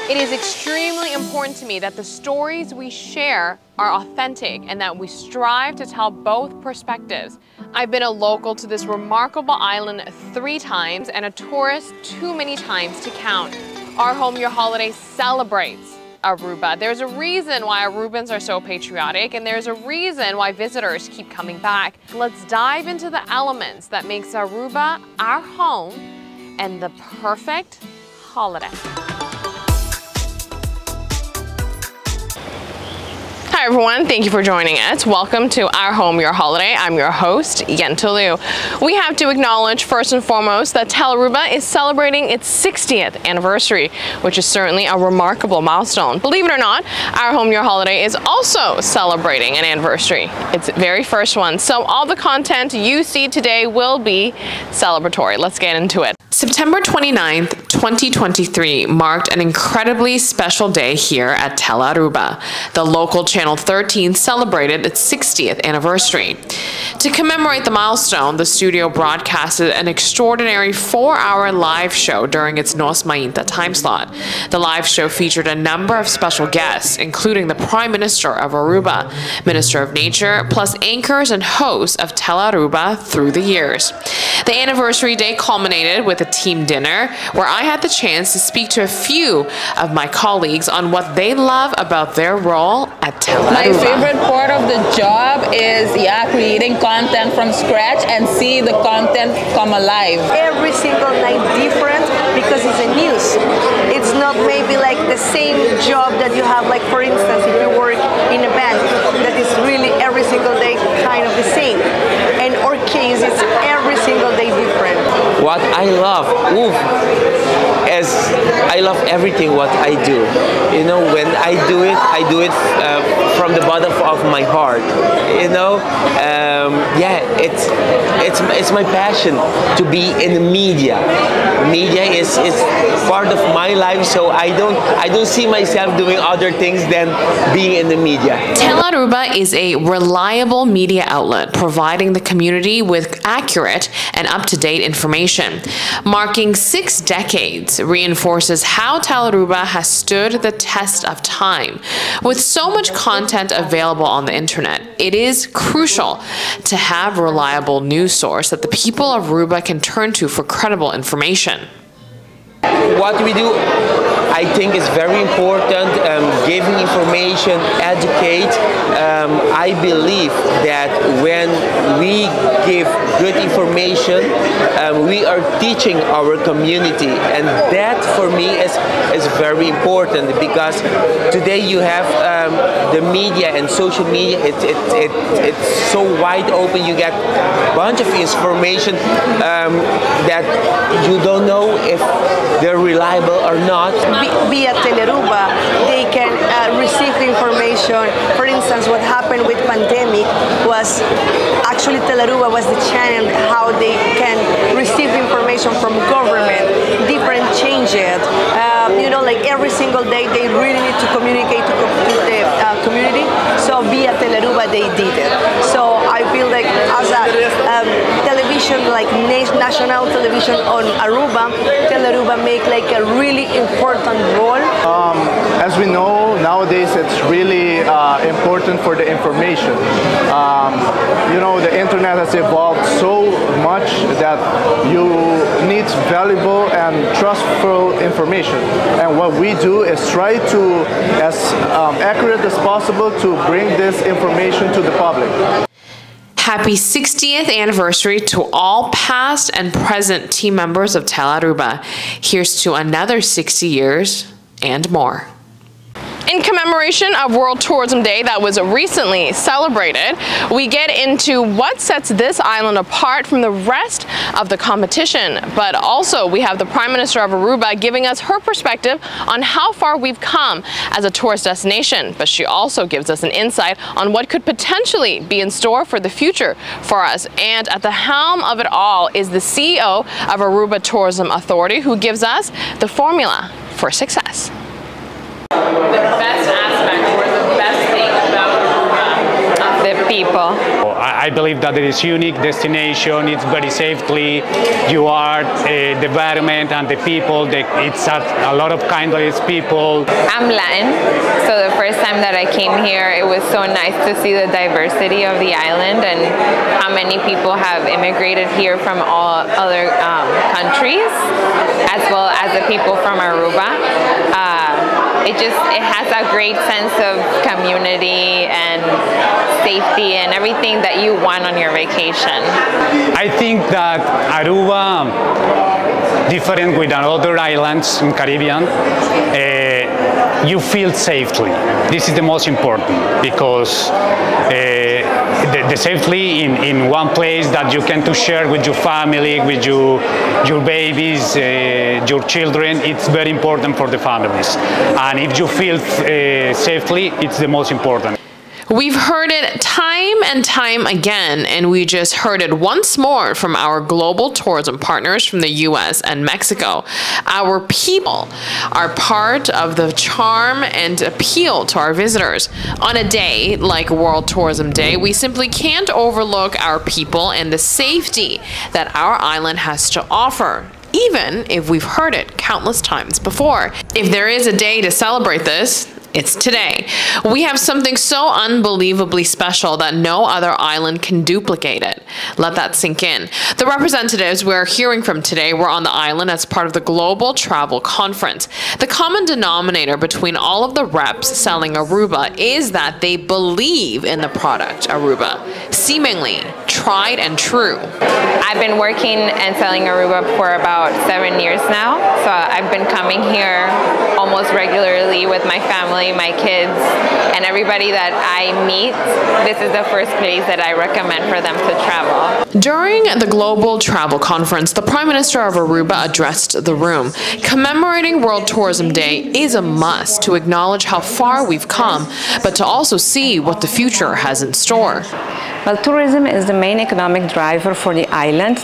It is extremely important to me that the stories we share are authentic and that we strive to tell both perspectives. I've been a local to this remarkable island 3 times and a tourist too many times to count. Our Home Your Holiday celebrates Aruba. There's a reason why Arubans are so patriotic, and there's a reason why visitors keep coming back. Let's dive into the elements that makes Aruba our home and the perfect holiday. Hi everyone, thank you for joining us. Welcome to Our Home, Your Holiday. I'm your host, Yenta Liu. We have to acknowledge first and foremost that Telearuba is celebrating its 60th anniversary, which is certainly a remarkable milestone. Believe it or not, Our Home, Your Holiday is also celebrating an anniversary, its very first one. So all the content you see today will be celebratory. Let's get into it. September 29th, 2023 marked an incredibly special day here at Telearuba. The local Channel 13 celebrated its 60th anniversary. To commemorate the milestone, the studio broadcasted an extraordinary 4-hour live show during its Nos Mainta time slot. The live show featured a number of special guests, including the Prime Minister of Aruba, Minister of Nature, plus anchors and hosts of Telearuba through the years. The anniversary day culminated with a team dinner where I had the chance to speak to a few of my colleagues on what they love about their role at Telearuba. My favorite part of the job is creating content from scratch and see the content come alive. Every single night different because it's a news. It's not maybe like the same job that you have, like for instance if you work in a bank, that is really every single day kind of the same. In our case it's every single day different. What I love, is I love everything what I do. You know, when I do it from the bottom of my heart. You know, yeah, it's my passion to be in the media. Media is part of my life, so I don't see myself doing other things than being in the media. Telearuba is a reliable media outlet providing the community with accurate and up-to-date information. Marking 6 decades reinforces how Telearuba has stood the test of time. With so much content available on the internet, it is crucial to have a reliable news source that the people of Aruba can turn to for credible information. What we do, I think, is very important, giving information, educate. I believe that when we give good information, we are teaching our community, and that for me is very important, because today you have the media and social media, it's so wide open. You get a bunch of information that you don't know if they're reliable or not. Via Telearuba, they can receive the information. For instance, what happened with pandemic was actually Telearuba was the channel how they can receive information from government, different changes. You know, like every single day they really need to communicate to the community. So via Telearuba they did it. So I feel like as a television, like national television on Aruba, Telearuba make like a really important role. As we know, nowadays it's really important for the information. You know, the internet has evolved so much that you need valuable and trustful information. And what we do is try to, as accurate as possible, to bring this information to the public. Happy 60th anniversary to all past and present team members of Telearuba. Here's to another 60 years and more. In commemoration of World Tourism Day that was recently celebrated, we get into what sets this island apart from the rest of the competition. But also we have the Prime Minister of Aruba giving us her perspective on how far we've come as a tourist destination. But she also gives us an insight on what could potentially be in store for the future for us. And at the helm of it all is the CEO of Aruba Tourism Authority, who gives us the formula for success. The best aspect or the best thing about Aruba? The people. I believe that it is unique destination. It's very safely. You are the environment and the people. It's a lot of kindness people. I'm Latin, so the first time that I came here, it was so nice to see the diversity of the island and how many people have immigrated here from all other countries, as well as the people from Aruba. It has a great sense of community and safety and everything that you want on your vacation. I think that Aruba, different with other islands in Caribbean, you feel safely. This is the most important, because the safely in one place that you can to share with your family, with your babies, your children, it's very important for the families. And if you feel safely, it's the most important. We've heard it time and time again, and we just heard it once more from our global tourism partners from the US and Mexico. Our people are part of the charm and appeal to our visitors. On a day like World Tourism Day, we simply can't overlook our people and the safety that our island has to offer, even if we've heard it countless times before. If there is a day to celebrate this, it's today. We have something so unbelievably special that no other island can duplicate it. Let that sink in. The representatives we're hearing from today were on the island as part of the Global Travel Conference. The common denominator between all of the reps selling Aruba is that they believe in the product Aruba. Seemingly tried and true. I've been working and selling Aruba for about 7 years now, so I've been coming here almost regularly with my family, my kids, and everybody that I meet. This is the first place that I recommend for them to travel. During the Global Travel Conference, the Prime Minister of Aruba addressed the room. Commemorating World Tourism Day is a must to acknowledge how far we've come, but to also see what the future has in store. Well, tourism is the main economic driver for the island.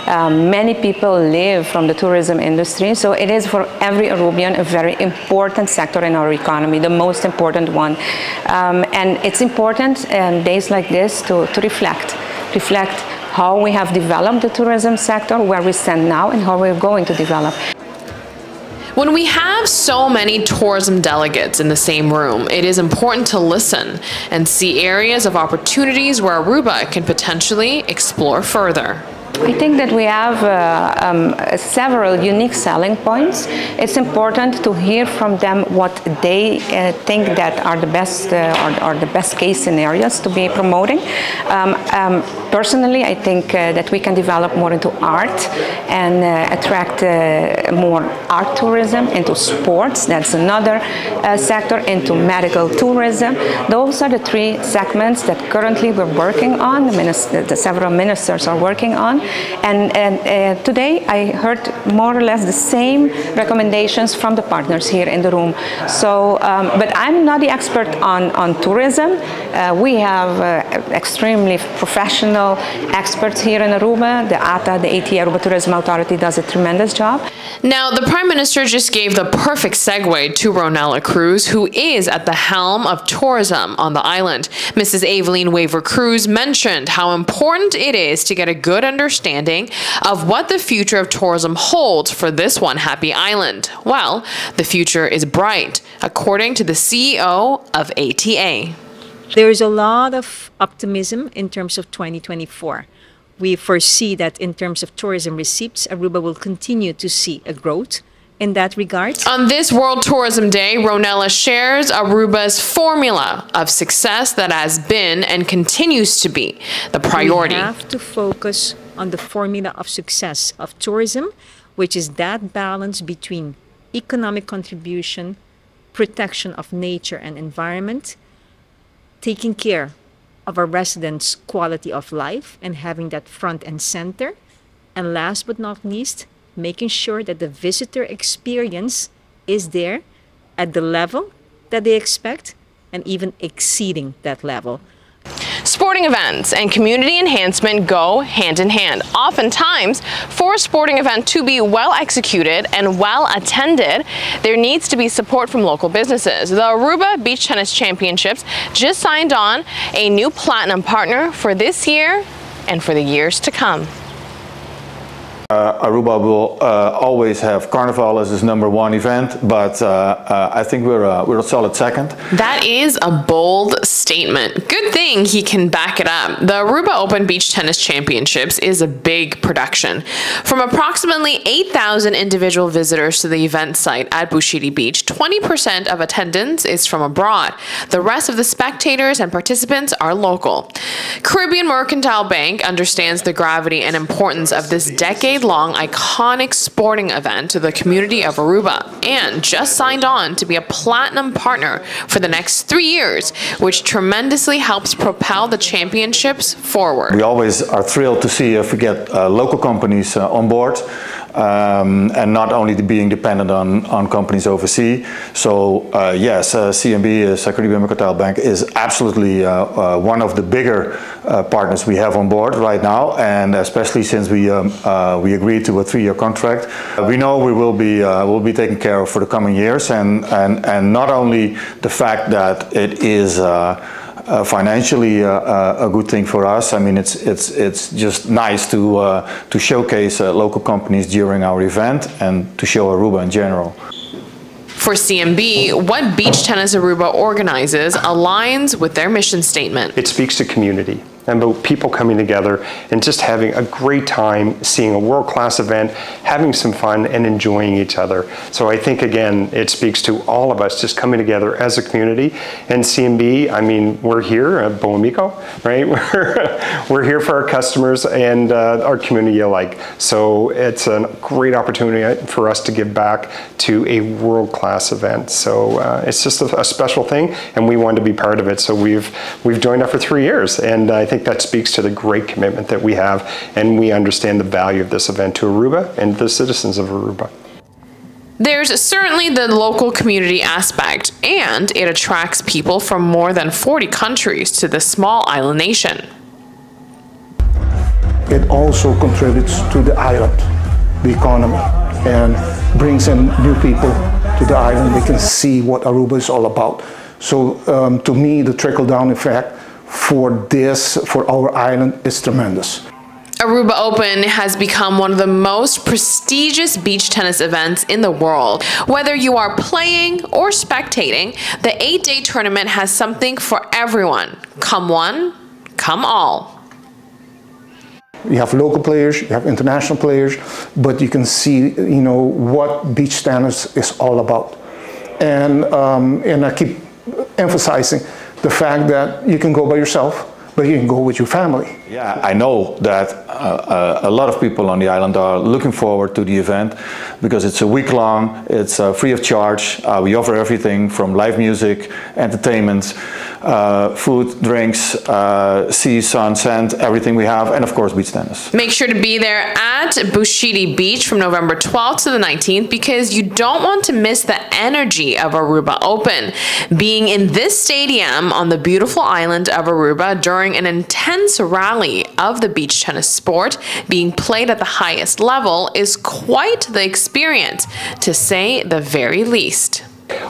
Many people live from the tourism industry, so it is for every Arubian a very important sector in our economy, the most important one. And it's important days like this to reflect how we have developed the tourism sector, where we stand now, and how we're going to develop. When we have so many tourism delegates in the same room, it is important to listen and see areas of opportunities where Aruba can potentially explore further. I think that we have several unique selling points. It's important to hear from them what they think that are the best or the best case scenarios to be promoting. Personally, I think that we can develop more into art and attract more art tourism, into sports, that's another sector, into medical tourism. Those are the three segments that currently we're working on, the several ministers are working on. And today I heard more or less the same recommendations from the partners here in the room. So, but I'm not the expert on tourism. We have extremely professional experts here in Aruba. The ATA, the ATA Aruba Tourism Authority, does a tremendous job. Now, the Prime Minister just gave the perfect segue to Ronella Cruz, who is at the helm of tourism on the island. Mrs. Eveline Waver Cruz mentioned how important it is to get a good understanding of what the future of tourism holds for this one happy island. Well, the future is bright, according to the CEO of ATA. There is a lot of optimism in terms of 2024. We foresee that in terms of tourism receipts, Aruba will continue to see a growth in that regard. On this World Tourism Day, Ronella shares Aruba's formula of success that has been and continues to be the priority. We have to focus on the formula of success of tourism, which is that balance between economic contribution, protection of nature and environment, taking care of our residents' quality of life and having that front and center, and last but not least, making sure that the visitor experience is there at the level that they expect and even exceeding that level. Sporting events and community enhancement go hand in hand. Oftentimes, for a sporting event to be well executed and well attended, there needs to be support from local businesses. The Aruba Beach Tennis Championships just signed on a new platinum partner for this year and for the years to come. Aruba will always have Carnival as its #1 event, but I think we're a solid second. That is a bold statement. Good thing he can back it up. The Aruba Open Beach Tennis Championships is a big production. From approximately 8,000 individual visitors to the event site at Bushiri Beach, 20% of attendance is from abroad. The rest of the spectators and participants are local. Caribbean Mercantile Bank understands the gravity and importance of this decade-long iconic sporting event to the community of Aruba and just signed on to be a platinum partner for the next 3 years, which tremendously helps propel the championships forward. We always are thrilled to see if we get local companies on board. And not only being dependent on companies overseas. So yes, CMB, Caribbean Mercantile Bank, is absolutely one of the bigger partners we have on board right now, and especially since we agreed to a 3-year contract. We know we will be taken care of for the coming years, and not only the fact that it is financially a good thing for us. I mean, it's just nice to showcase local companies during our event and to show Aruba in general. For CMB, what Beach Tennis Aruba organizes aligns with their mission statement. It speaks to community and about people coming together and just having a great time, seeing a world-class event, having some fun and enjoying each other. So I think, again, it speaks to all of us just coming together as a community. And CMB, I mean, we're here at Bohemico, right? We're here for our customers and our community alike. So it's a great opportunity for us to give back to a world-class event. So it's just a special thing, and we wanted to be part of it. So we've joined up for 3 years, and I think that speaks to the great commitment that we have, and we understand the value of this event to Aruba and the citizens of Aruba. There's certainly the local community aspect, and it attracts people from more than 40 countries to this small island nation. It also contributes to the island, the economy, and brings in new people to the island. They can see what Aruba is all about. So to me, the trickle-down effect for our island is tremendous. Aruba Open has become one of the most prestigious beach tennis events in the world. Whether you are playing or spectating, the 8-day tournament has something for everyone. Come one, come all. You have local players, you have international players, but you can see, you know, what beach tennis is all about. And I keep emphasizing the fact that you can go by yourself, but you can go with your family. Yeah, I know that a lot of people on the island are looking forward to the event because it's a week long, it's free of charge. We offer everything from live music, entertainment, food, drinks, sea, sun, sand, everything we have, and of course beach tennis. Make sure to be there at Bushiri Beach from November 12th to the 19th because you don't want to miss the energy of Aruba Open. Being in this stadium on the beautiful island of Aruba during an intense rally of the beach tennis sport being played at the highest level is quite the experience, to say the very least.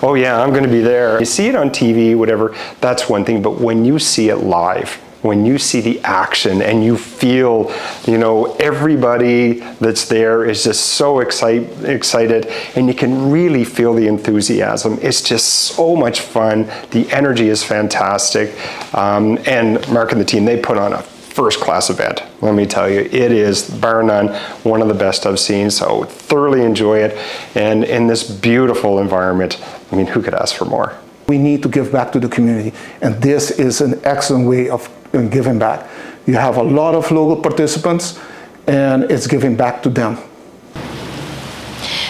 Oh yeah, I'm going to be there. You see it on TV, whatever, that's one thing, but when you see it live, when you see the action and you feel, you know, everybody that's there is just so excited, and you can really feel the enthusiasm. It's just so much fun. The energy is fantastic. And Mark and the team, they put on a first-class event. Let me tell you, it is, bar none, one of the best I've seen, so thoroughly enjoy it. And in this beautiful environment, I mean, who could ask for more? We need to give back to the community, and this is an excellent way of giving back. You have a lot of local participants, and it's giving back to them.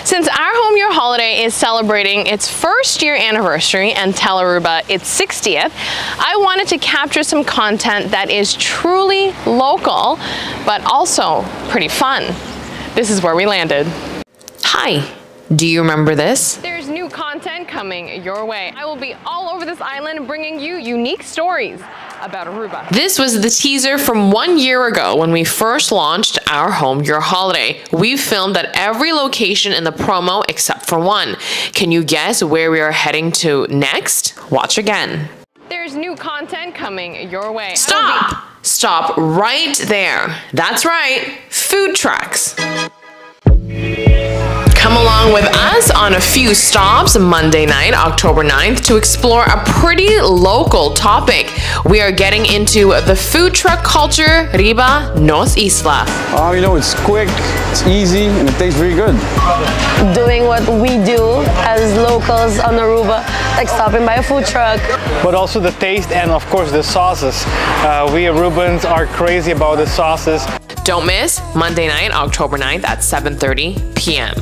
Since Our Home Your Holiday is celebrating its first-year anniversary and Telearuba its 60th, I wanted to capture some content that is truly local, but also pretty fun. This is where we landed. Hi, Do you remember this? There's new content coming your way. I will be all over this island bringing you unique stories about Aruba. This was the teaser from 1 year ago when we first launched Our Home, Your Holiday. We've filmed at every location in the promo except for one. Can you guess where we are heading to next? Watch again. There's new content coming your way. Stop! Stop right there. That's right, food trucks. Come along with us on a few stops Monday night, October 9th, to explore a pretty local topic. We are getting into the food truck culture, Riba nos Isla. You know, it's quick, it's easy, and it tastes very good. Doing what we do as locals on Aruba, like stopping by a food truck. But also the taste and of course the sauces. We Arubans are crazy about the sauces. Don't miss Monday night, October 9th at 7:30 p.m.